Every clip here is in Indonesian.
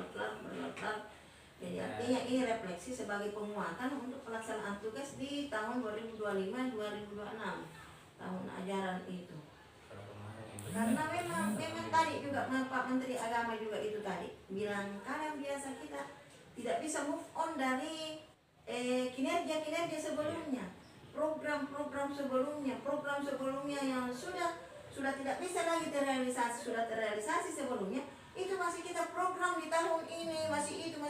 berlarut-larut. Jadi artinya ini refleksi sebagai penguatan untuk pelaksanaan tugas di tahun 2025-2026 tahun ajaran itu. Karena memang tadi juga Pak Menteri Agama juga itu tadi bilang kadang biasa kita tidak bisa move on dari kinerja sebelumnya, program sebelumnya yang sudah tidak bisa lagi terrealisasi, sudah terrealisasi sebelumnya, itu masih kita program di tahun ini, masih itu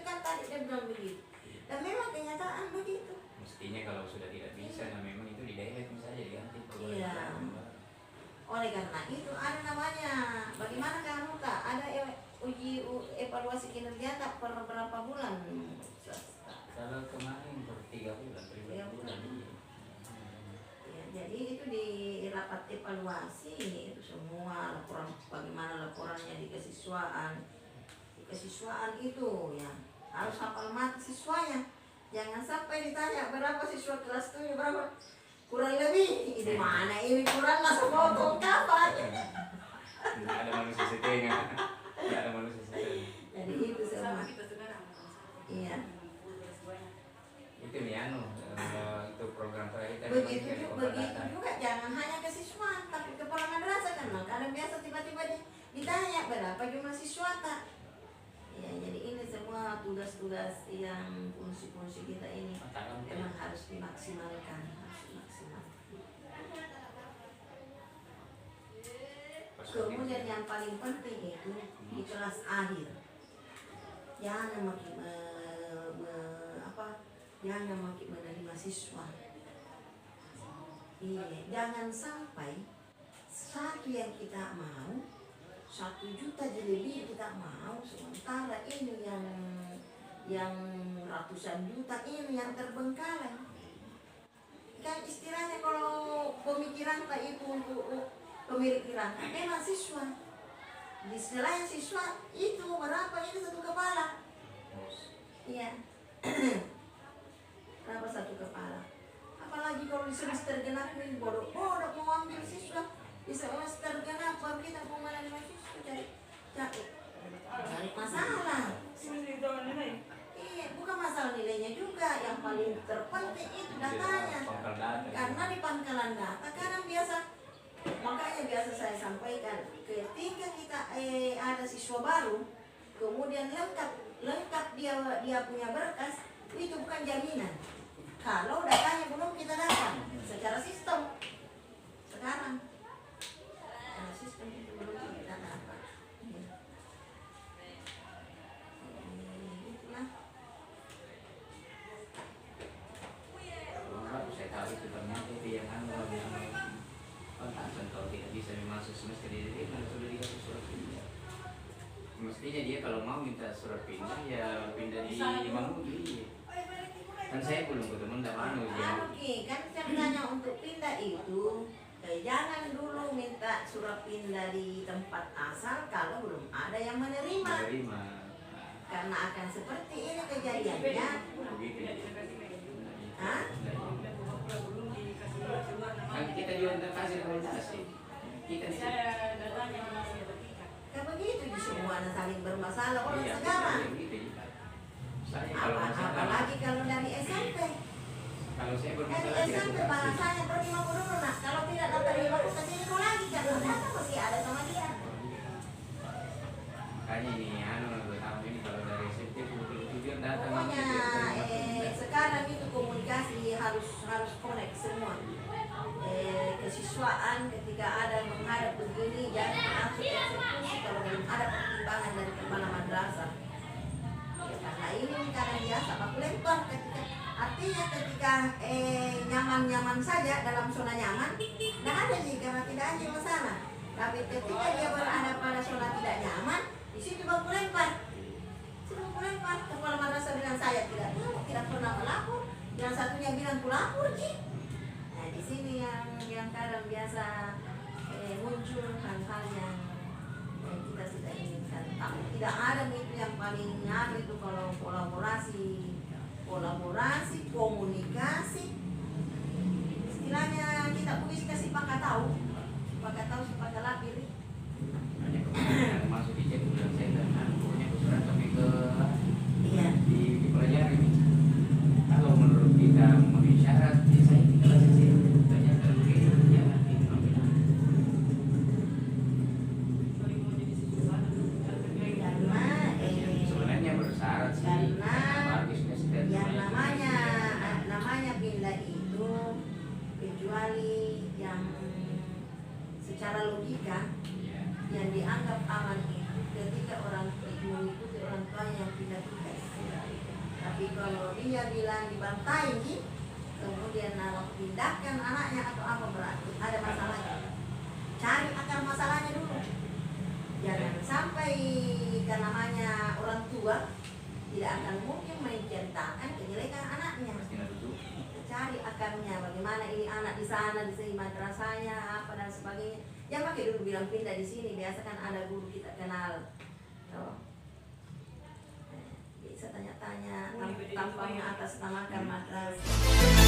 kan tadi dia bilang begitu. Dan memang kenyataan begitu. Mestinya kalau sudah tidak bisa, nah memang itu di daerah saja diganti program. Iya. Oleh karena itu ada namanya, bagaimana kamu tak ada uji evaluasi kinerja tak per berapa bulan? Kalau kemarin per 3 bulan, 3 bulan. Ya, jadi itu di rapat evaluasi itu semua laporan, bagaimana laporannya di kesiswaan itu ya harus hafal mati siswanya. Jangan sampai ditanya berapa siswa kelas 7 berapa, kurang lebih di mana ini kurang masuk potong kapan? Tidak ada manusia setengah. Tidak ada manusia setengah. Jadi itu semua. Iya. Itu nih itu program terakhir. Begitu juga jangan hanya ke siswa tapi kepala madrasah kan. Kadang biasa tiba-tiba ditanya berapa jumlah siswa tak. Ya, jadi ini semua tugas-tugas yang fungsi-fungsi kita ini memang harus dimaksimalkan, Kemudian yang paling penting itu di kelas akhir, jangan makin menerima siswa. Iya, jangan sampai satu yang kita mau 1 juta lebih kita mau, sementara ini yang ratusan juta ini yang terbengkalai. Kan istilahnya kalau pemikiran tak itu untuk pemikiran memang siswa. Di selain siswa itu berapa ini satu kepala? Iya. Berapa satu kepala? Apalagi kalau di semester genap ini bodoh mau ambil siswa. Di semester genap baru kita mau menerima siswa cari masalah. Iya, bukan masalah nilainya juga, yang paling terpenting itu datanya. Karena di pangkalan data kadang makanya biasa saya sampaikan, ketika kita ada siswa baru, kemudian lengkap dia punya berkas, itu bukan jaminan. Kalau datanya belum kita dapat secara sistem sekarang. Sistem itu belum kita dapat. Itulah. Saya tahu itu ternyata itu yang kalau tidak bisa masuk semester ini sudah dikasih surat pindah. Mestinya dia kalau mau minta surat pindah ya pindah di Manggudi. Kan saya belum ketemu tidak mau dia. Kan ceritanya untuk pindah itu jangan dulu minta surat pindah di tempat asal kalau belum ada yang menerima. Karena akan seperti ini kejadiannya. Begitu. Hah? Kan kita juga kasih rekomendasi. Kita sih. Kan begitu di semua saling bermasalah orang sekarang. Apalagi kalau dari SMP. Kalau saya bermasalah dari SMP bahasanya pergi mau dulu nak. Kalau tidak dapat lima ke sini mau lagi kan ternyata masih ada sama dia. Makanya ini tahun ini kalau dari SMP betul-betul dia datang. Pokoknya sekarang itu komunikasi harus connect semua. Kesiswaan ketika ada menghadap begini jangan langsung eksekusi kalau belum ada pertimbangan dari kepala madrasah. Ya, karena ini kadang biasa aku lempar artinya ketika nyaman-nyaman saja dalam zona nyaman, tidak ada nih karena tidak ada masalah. Tapi ketika dia berada pada zona tidak nyaman, di situ baku lempar. Kepala madrasah bilang saya tidak tahu, tidak pernah melapor. Yang satunya bilang kulapor sih. Nah di sini yang kadang biasa muncul hal-hal yang kita tidak inginkan. Tapi tidak ada itu yang paling ngaruh itu kalau kolaborasi, komunikasi. Istilahnya kita punya kasih pakai tahu supaya lapir. Hanya masuk di cek bulan saya dan pokoknya surat kecuali yang secara logika Iya. yang dianggap aman itu ketika orang mengikuti orang tuanya yang pindah tugas. Iya. Tapi kalau dia bilang dibantai, kemudian nak pindahkan anaknya atau apa, berarti ada masalahnya. Cari akar masalahnya dulu. Jangan sampai kan namanya orang tua tidak akan mungkin menceritakan kejelekan anaknya. Pasti nggak tutup. Cari akarnya, bagaimana ini anak di sana, di sini madrasahnya apa dan sebagainya. Yang pakai dulu bilang pindah di sini, biasa kan ada guru kita kenal. Tuh. Bisa tanya-tanya, tampangnya atas namakan madrasah.